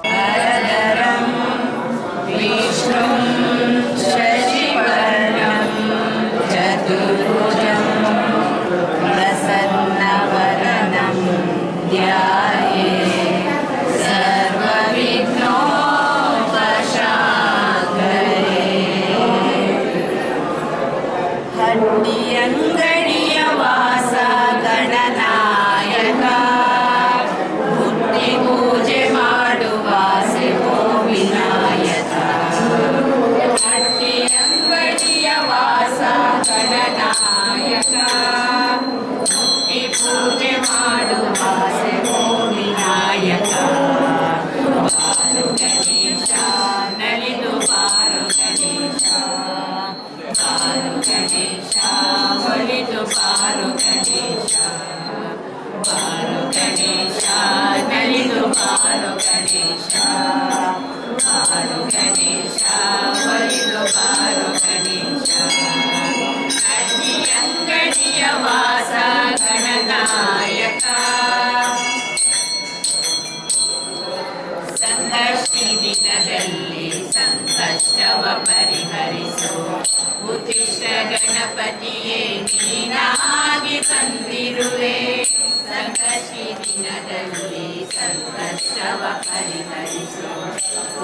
वरदरं विष्णुं शशिवर्णं चतुर्भुजं प्रसन्नवदनं ध्यायेत् सर्वविघ्नोपशान्तये। हट्टियंगडिय वास गणनायक ಪೂಜೆ ಮಾಡುವ ಸಿವೋ ವಿನಾಯಕ. ಹಟ್ಟಿ ಅಂಗಡಿಯ ವಾಸ ಗಣನಾಯಕ ಹುಟ್ಟಿ ಪೂಜೆ ಮಾಡುವ ಸಿವೋ ವಿನಾಯಕ. ಬಾರು ಗಣೇಶ ನಲಿದು ಬಾರು ಗಣೇಶ, ಬಾರು ಗಣೇಶ ಒಲಿದು ಬಾರು ಗಣೇಶ, ಬಾರು ಗಣೇಶ ನಲಿದು ಬಾರು ಗಣೇಶ, ಬಾರು ಗಣೇಶ ಒಲಿದು ಬಾರು ಗಣೇಶ. ಹಟ್ಟಿ ಅಂಗಡಿಯ ವಾಸ ಗಣನಾಯಕ. ಸಂಕಷ್ಟಿ ದಿನದಲ್ಲಿ ಸಂಕಷ್ಟವ ಪರಿಹರಿಸು ಉತ್ತಿಷ್ಟ ಗಣಪತಿಯೇ ನೀನಾಗಿ ಬಂದಿರುವೆ. ಸಂಕಷ್ಟಿ ದಿನದಲ್ಲಿ ಸಂಕಷ್ಟವ ಪರಿಹರಿಸು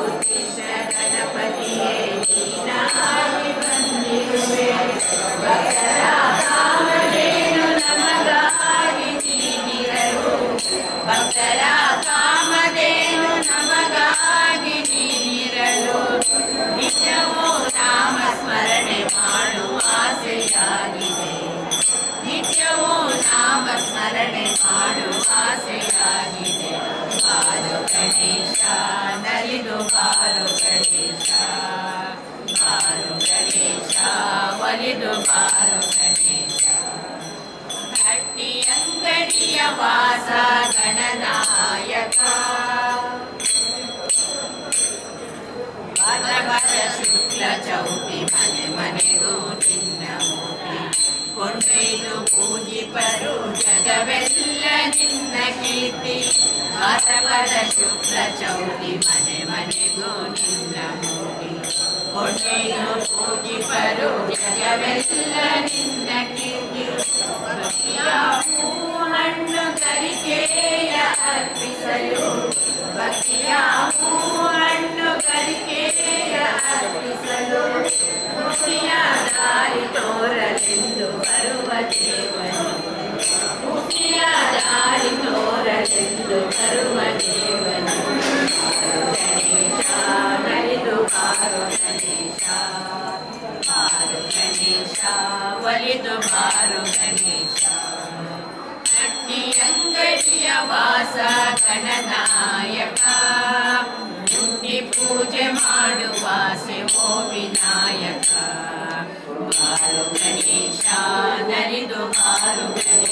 ಉತ್ತಿಷ್ಟ ಗಣಪತಿಯೇ ನೀನಾಗಿ ಬಂದಿರುವೆ. ಭಕ್ತರ ಕಾಮಧೇನು ನಮಗಾಗಿ ನೀನಿರಲು, ಭಕ್ತರ ಕಾಮಧೇನು ನಮಗಾಗಿ ನೀನಿರಲು. ನಿತ್ಯವೂ ನಾಮ ಸ್ಮರಣೆ ಮಾಡುವ ಆಸೆಯಾಗಿದೆ, ನಿತ್ಯವೂ ನಾಮ ಸ್ಮರಣೆ ಮಾಡುವ ಆಸೆಯಾಗಿದೆ. ಬಾರು ಗಣೇಶ ನಲಿದು ಬಾರು ಗಣೇಶ, ಬಾರು ಗಣೇಶ ಒಲಿದು ಬಾರು ಗಣೇಶ. ಹಟ್ಟಿ ಅಂಗಡಿಯ ವಾಸ ಗಣನಾಯಕ. ಭಾದ್ರಪದ ಶುಕ್ಲ ಚೌತಿ ಮನೆ ಮನೆಗೂ ನಿನ್ನ ಮೂರ್ತಿ ಕೊಂಡೊಯ್ದು ಪೂಜಿಪರು ಜಗವೆಲ್ಲ ನಿನ್ನ ಕೀರ್ತಿ. ಭಾದ್ರಪದ ಶುಕ್ಲ ಚೌತಿ ಮನೆ ಮನೆಗೂ ನಿನ್ನ ಮೂರ್ತಿ ಕೊಂಡೊಯ್ದು ಪೂಜಿಪರು ಜಗವೆಲ್ಲ ನಿನ್ನ ಕೀರ್ತಿ. ಭಕ್ತಿಯ ಹಣ್ಣು ಗರಿಕೆಯ ಅರ್ಪಿಸಲು, ಭಕ್ತಿಯ ಹಣ್ಣು ಗರಿಕೆಯ ಅರ್ಪಿಸಲು. ಮುಕ್ತಿಯ ದಾರಿ ತೋರಲೆಂದು ಬರುವ ದೇವನು, ಮುಕ್ತಿಯ ದಾರಿ ತೋರಲೆಂದು ಬರುವ ದೇವನು. ಗಣೇಶ ನಲಿದು ಬಾರು ಗಣೇಶ, ಬಾರು ಗಣೇಶ ಒಲಿದು ಬಾರು ಗಣೇಶ. ಹಟ್ಟಿ ಅಂಗಡಿಯ ವಾಸ ಗಣನಾಯಕ ಹುಟ್ಟಿ ಪೂಜೆ ಮಾಡುವ ಸಿವೋ ವಿನಾಯಕ. ಬಾರು ಗಣೇಶ ನಲಿದು ಬಾರು ಗಣೇಶ.